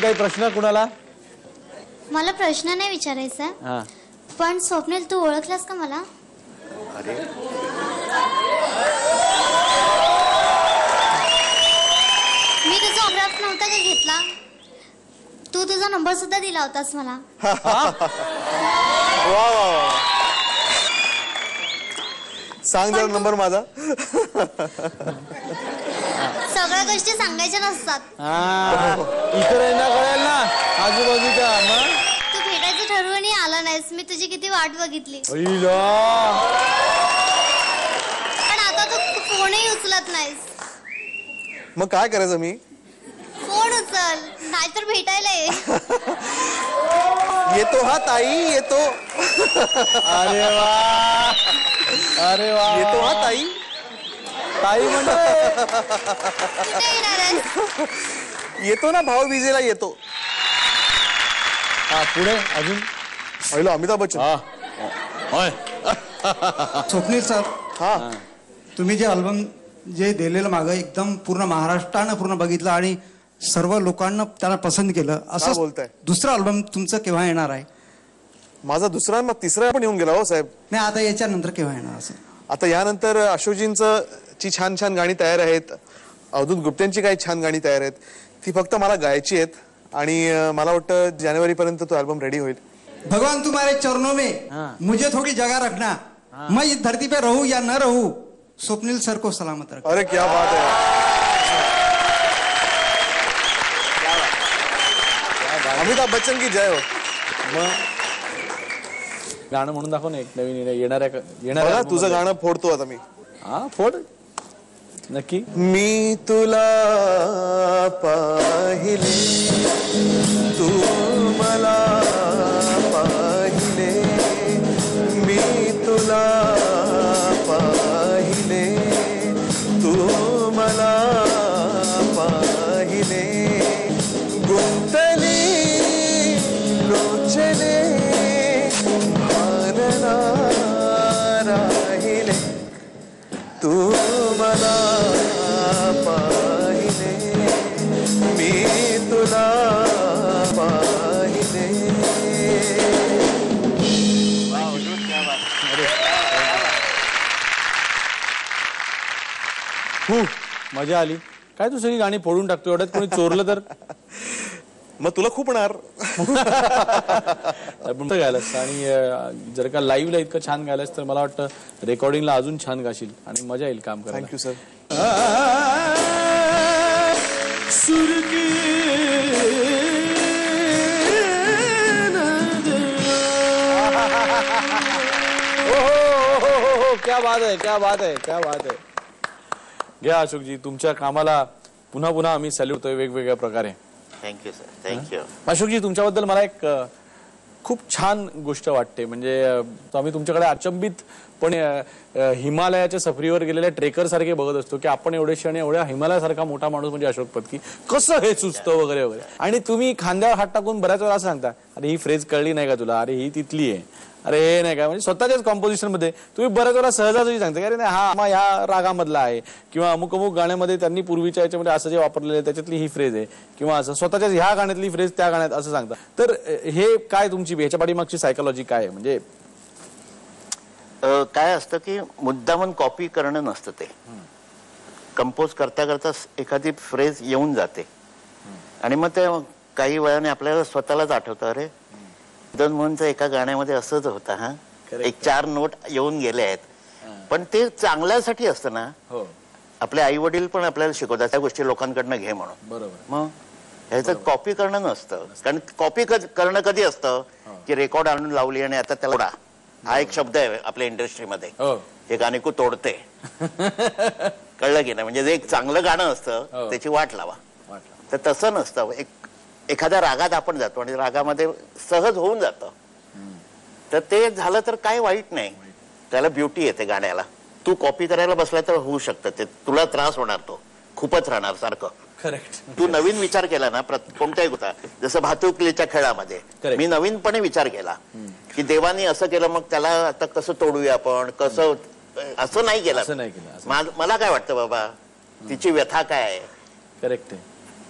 काही प्रश्न कुणाला? मला प्रश्न नाही विचारायचा, हा, पण स्वप्नील तू ओळखलास का मला? अरे मी तुझा ऑटोग्राफ नव्हता का घेतला? तू तुझा नंबर सुद्धा दिला होतास मला. वा वा, सांग जरा नंबर माझा. सगळ्या गोष्टी सांगायच्या नसतात. इतरांना कळेल ना आजूबाजूच्या. मग तू भेटायचं ठरवूनही आला नाहीस. मी तुझी किती वाट बघितली, पण आता तू फोनही उचलत नाहीस. मग काय करायचं मी? फोन उचल, नाहीतर भेटायला ये. येतो हा ताई, येतो. अरे वा, अरे वा, येतो हा ताई. ताई म्हणजे कुठे येणार आहेस? येतो ना, भाऊबीजेला येतो. हा, पुढे अजून. पहिलं अमिताभ बच्चन. होय. स्वप्नील सर, हा, तुम्ही जे अल्बम जे दिलेलं मागं एकदम पूर्ण महाराष्ट्रानं पूर्ण बघितलं आणि सर्व लोकांना त्याला पसंत केलं. असं बोलताय? दुसरा अल्बम तुमचं केव्हा येणार आहे? माझा दुसरा मग तिसरा पण येऊन गेला हो साहेब. नाही, आता याच्यानंतर केव्हा येणार असं? आता यानंतर अशोकजींचं ची छान छान गाणी तयार आहेत. अवधूत गुप्तेंची काही छान गाणी तयार आहेत. ती फक्त मला गायची आहेत आणि मला वाटतं जानेवारीपर्यंत तो अल्बम रेडी होईल. भगवान तुम्हारे चरणों में मुझे थोड़ी जगह रखना, मैं इस धरती पे रहूं या न रहूं, स्वप्नील सर को सलामत रखना. अरे क्या बात है. अमिताभ बच्चन की जय हो. मग गाणं म्हणून दाखव ना एक नवीन येणाऱ्या बघा, तुझं गाणं फोडतो आता मी. हा, फोड नक्की. मी तुला पाहिले, तू मला पाहिले, मी तुला पाहिले, तू मला पाहिले, गुंतली लोचने भानना राहिले, तू मला पाहिले, मी तुला पाहिले. मजा आली. काय तू सगळी गाणी फोडून टाकतो? एवढ्यात कोणी चोरलं तर मग तुला खूप होणार. गायलास आणि जर का लाईव्हला इतकं छान गायलास तर मला वाटतं रेकॉर्डिंगला अजून छान गाशील आणि मजा येईल काम करायला. Thank you sir. क्या बात आहे, क्या बात आहे, क्या बात आहे. घ्या अशोकजी, तुमच्या कामाला पुन्हा पुन्हा आम्ही सॅल्यूट करतोय वेगवेगळ्या प्रकारे. Thank you sir, thank you. अशोकजी, तुमच्याबद्दल मला एक खूप छान गोष्ट वाटते. म्हणजे आम्ही तुमच्याकडे अचंबित पण हिमालयाच्या सफरीवर गेलेल्या ट्रेकर सारखे बघत असतो की आपण एवढेशे आणि एवढ्या हिमालयासारखा मोठा माणूस म्हणजे अशोक पत्की कसं हे सुचतं वगैरे वगैरे. आणि तुम्ही खांद्यावर हात टाकून बऱ्याच वेळा असं सांगता, अरे ही फ्रेज कळली नाही का तुला, अरे ही तिथली आहे, अरे हे नाही का. म्हणजे स्वतःच्याच कॉम्पोजिशन मध्ये तुम्ही बऱ्याच वेळा सहजासहजी सांगता की अरे नाही हा ह्या रागामधला आहे, किंवा अमुक अमुक गाण्यामध्ये त्यांनी पूर्वीच्या याच्यामध्ये असं जे वापरलेलं आहे त्याच्यातली ही फ्रेज आहे, किंवा असं स्वतःच्याच ह्या गाण्यातली फ्रेज त्या गाण्यात असं सांगता. तर हे काय तुमची ह्याच्या पाठीमागची सायकोलॉजी काय आहे? म्हणजे काय असतं की मुद्दामन कॉपी करणं नसतं, ते कंपोज करता करता एखादी फ्रेज येऊन जाते आणि मग ते काही वेळाने आपल्याला स्वतःलाच आठवतं, अरे मदन मोहनचं एका गाण्यामध्ये असंच होतं. हा, एक 4 नोट येऊन गेले आहेत, पण ते चांगल्यासाठी असतं ना. आपले आई वडील पण आपल्याला शिकवतात त्या गोष्टी लोकांकडनं घे म्हणून. बरोबर. मग ह्याचं कॉपी करणं नसतं. कारण कॉपी करणं कधी असतं की रेकॉर्ड आणून लावली आणि आता त्याला हा एक शब्द आहे आपल्या इंडस्ट्रीमध्ये, हे गाणे को तोडते. कळलं की नाही? म्हणजे जे एक चांगलं गाणं असतं त्याची वाट लावा. तर तसं नसतं. एखाद्या रागात आपण जातो आणि रागामध्ये सहज होऊन जातं, तर ते झालं तर काय वाईट नाही, त्याला ब्युटी येते गाण्याला. तू कॉपी करायला बसला तर होऊ शकतं, ते तुला त्रास होणार, तो खूपच राहणार सारखं. करेक्ट. तू नवीन विचार केला ना कोणत्याही गोष्टा, जसं भातुकलीच्या खेळामध्ये मी नवीनपणे विचार केला की देवानी असं केलं, मग त्याला आता कसं तोडूया आपण, कसं, असं नाही केलं. मला काय वाटतं बाबा, तिची व्यथा काय आहे. करेक्ट.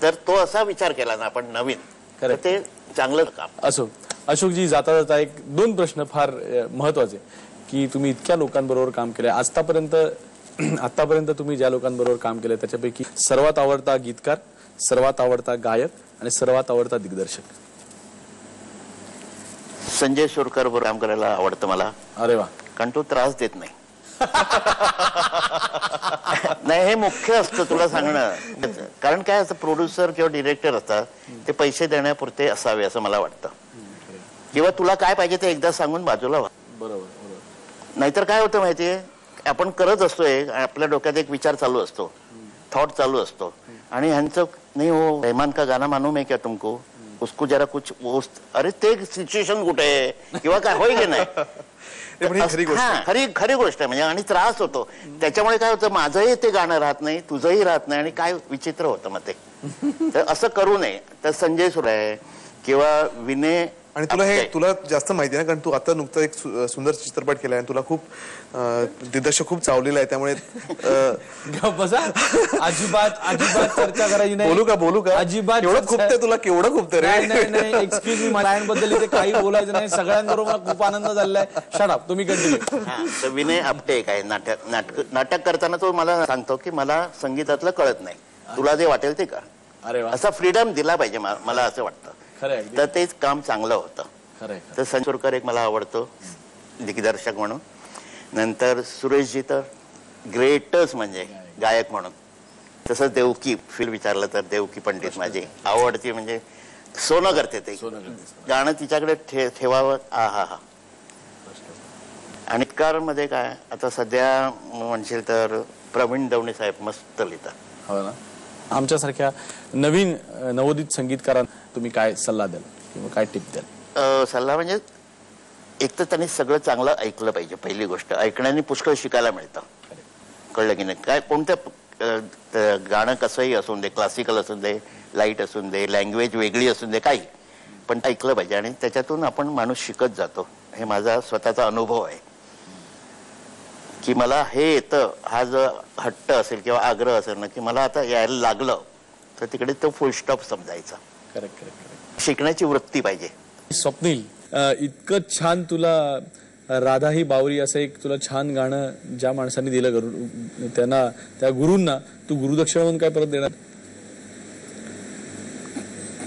तर तो असा विचार केला ना आपण नवीन, तर ते चांगलं काम. असो अशोकजी, जाता जाता एक 2 प्रश्न फार महत्वाचे, की तुम्ही इतक्या लोकांबरोबर काम केलंय आतापर्यंत तुम्ही ज्या लोकांबरोबर काम केलंय त्याच्यापैकी सर्वात आवडता गीतकार, सर्वात आवडता गायक आणि सर्वात आवडता दिग्दर्शक? संजय सुरकर बरोबर काम करायला आवडतं मला. अरे वा. कारण तो त्रास देत नाही. नाही, हे मुख्य असतं तुला सांगणं. कारण काय असं प्रोड्युसर किंवा डिरेक्टर असतात ते पैसे देण्यापुरते असावे असं मला वाटतं. किंवा तुला काय पाहिजे ते एकदा सांगून बाजूला व्हा. बरोबर. नाहीतर काय होतं माहितीये, आपण करत असतोय, आपल्या डोक्यात एक विचार चालू असतो, थॉट चालू असतो, आणि ह्यांचं नाही हो रहमान का गाना मालूम है क्या तुमको, उसको जरा कुछ अरे ते सिच्युएशन कुठे आहे किंवा काय होय की नाही. खरी गोष्ट आहे म्हणजे. आणि त्रास होतो त्याच्यामुळे. काय होतं, माझंही ते गाणं राहत नाही, तुझंही राहत नाही, आणि काय विचित्र होतं मग ते. तर असं करू नये. तर संजय सुर आहे किंवा विनय. आणि तुला जास्त माहिती आहे ना, कारण तू आता नुकतं एक सुंदर चित्रपट केलाय आणि तुला खूप दिग्दर्शक खूप चावलेला आहे, त्यामुळे बसा. अजिबात चर्चा करायची नाही. बोलू का अजिबात. एवढं खूपते तुला, केवढं खूपते रे. नाही एक्सक्यूज मी, मलायांबद्दल इथे काही बोलायचं नाही. सगळ्यांबरोबर मला खूप आनंद झालेला आहे. शट अप, तुम्ही कंटिन्यू. तर विनय आपटे एक आहे, नाटक करताना तो मला सांगतो की मला संगीतातलं कळत नाही, तुला जे वाटेल ते कर. अरे वा. असा फ्रीडम दिला पाहिजे मला असं वाटतं. तर तेच काम चांगलं होतं. तर संजय सुरकर एक मला आवडतो दिग्दर्शक म्हणून. नंतर सुरेशजी तर ग्रेटच म्हणजे गायक म्हणून. तसंच देवकी, फिल्म विचारलं तर देवकी पंडित माझी आवडती, म्हणजे सोनं करते ते गाणं तिच्याकडे ठेवावं. हा. आणि मध्ये काय आता सध्या म्हणशील तर प्रवीण दवणे साहेब मस्त लिहितात. हो ना. आमच्यासारख्या नवीन नवोदित संगीतकारांना तुम्ही काय सल्ला द्याल किंवा काय टिप द्याल? सल्ला म्हणजे एक तर त्यांनी सगळं चांगलं ऐकलं पाहिजे. पहिली गोष्ट, ऐकण्याने पुष्कळ शिकायला मिळतं. कळलं की नाही. काय कोणतं गाणं कसंही असून दे, क्लासिकल असून दे, लाईट असून दे, लँग्वेज वेगळी असून दे, काही पण ऐकलं पाहिजे. आणि त्याच्यातून आपण माणूस शिकत जातो. हे माझा स्वतःचा अनुभव आहे की मला हे येतं. हा जो हट्ट असेल किंवा आग्रह असेल ना की मला आता यायला लागलं, तर तिकडे तो फुल स्टॉप समजायचा. करेक्ट. शिकण्याची वृत्ती पाहिजे. स्वप्नील, इतकं छान तुला राधा ही बावरी असं एक तुला छान गाणं ज्या माणसांनी दिलं, त्यांना, त्या गुरूंना तू गुरुदक्षिणा म्हणून काय परत देणार?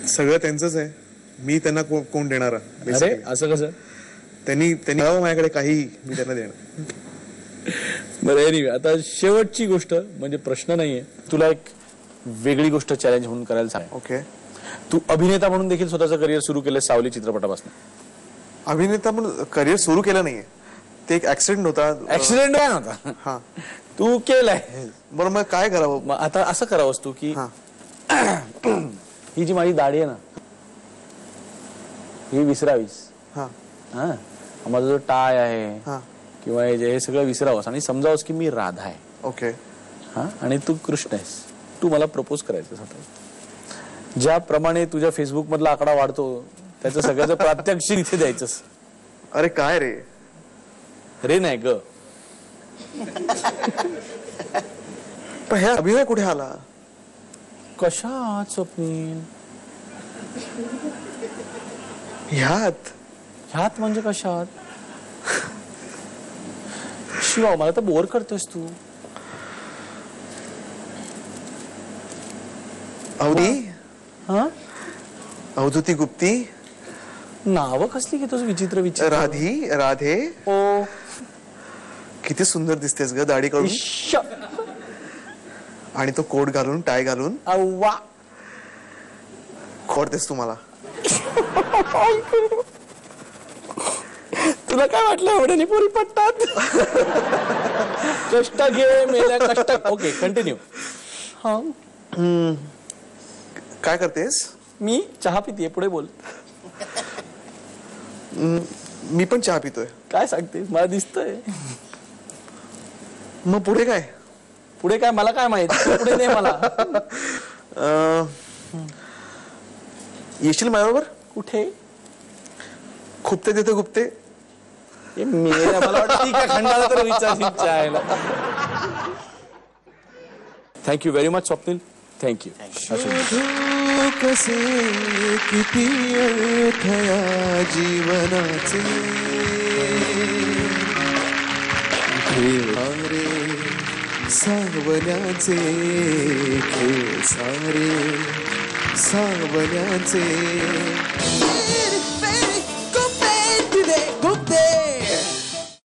सगळं त्यांचंच आहे, मी त्यांना कोण देणार? अरे असं कसं? त्यांनी माझ्याकडे काही मी त्यांना देणार. बरं, एनिवे, आता शेवटची गोष्ट म्हणजे प्रश्न नाहीये, तुला एक वेगळी गोष्ट चॅलेंज म्हणून करायला सांग. ओके. तू अभिनेता म्हणून देखील स्वतःचं करिअर सुरू केलं सावली चित्रपटापासून. अभिनेता म्हणून करिअर सुरू केलं नाहीये, ते एक ऍक्सिडेंट होता. ऍक्सिडेंट काय नव्हता? हा. तू केलाय. बरं, मग काय करावं? मग आता असं करावंस तू की ही जी माझी दाढी आहे ना, ही विसरावीस. हा. माझा जो टाय आहे किंवा हे सगळं विसरावंस आणि समजावंस की मी राधा आहे. ओके. आणि तू कृष्ण आहेस. तू मला प्रपोज करायचं आता. ज्याप्रमाणे तुझ्या फेसबुक मधला आकडा वाढतो त्याचं सगळ्याचं प्रात्यक्षिक इथे द्यायचंस. अरे काय रे? रे नाही ग. पण ह्या अभिनय कुठे आला? कशात स्वप्नील? ह्यात म्हणजे कशात? शिवा, मला तर बोर करतोस तू. अवधूती गुप्ती नाव कसली घेतोस विचित्र विचित्र? राधे. ओ, किती सुंदर दिसतेस ग दाढी काढून. आणि तो कोट घालून, टाय घालून. अव्वा, खोडतेस तू मला. तुला काय वाटलं एवढ्याने पोरी पटतात? कष्ट घे मेल्या कष्ट. Okay, continue. काय करतेस? मी चहा पितीये, पुढे बोल. मी पण चहा पितोय. काय सांगतेस? मला दिसतंय. मग पुढे काय? पुढे काय मला काय माहित. पुढे नाही मला. येशील माझ्याबरोबर? कुठे? खुपते तिथे गुप्ते. मला वाटतं ठीक आहे, खंडाला तर विचार. Thank you very much Swapnil. Thank you. कसे किती अडथळा जीवनाचे खेळ सारे सावल्याचे खेळ सारे सावल्याचे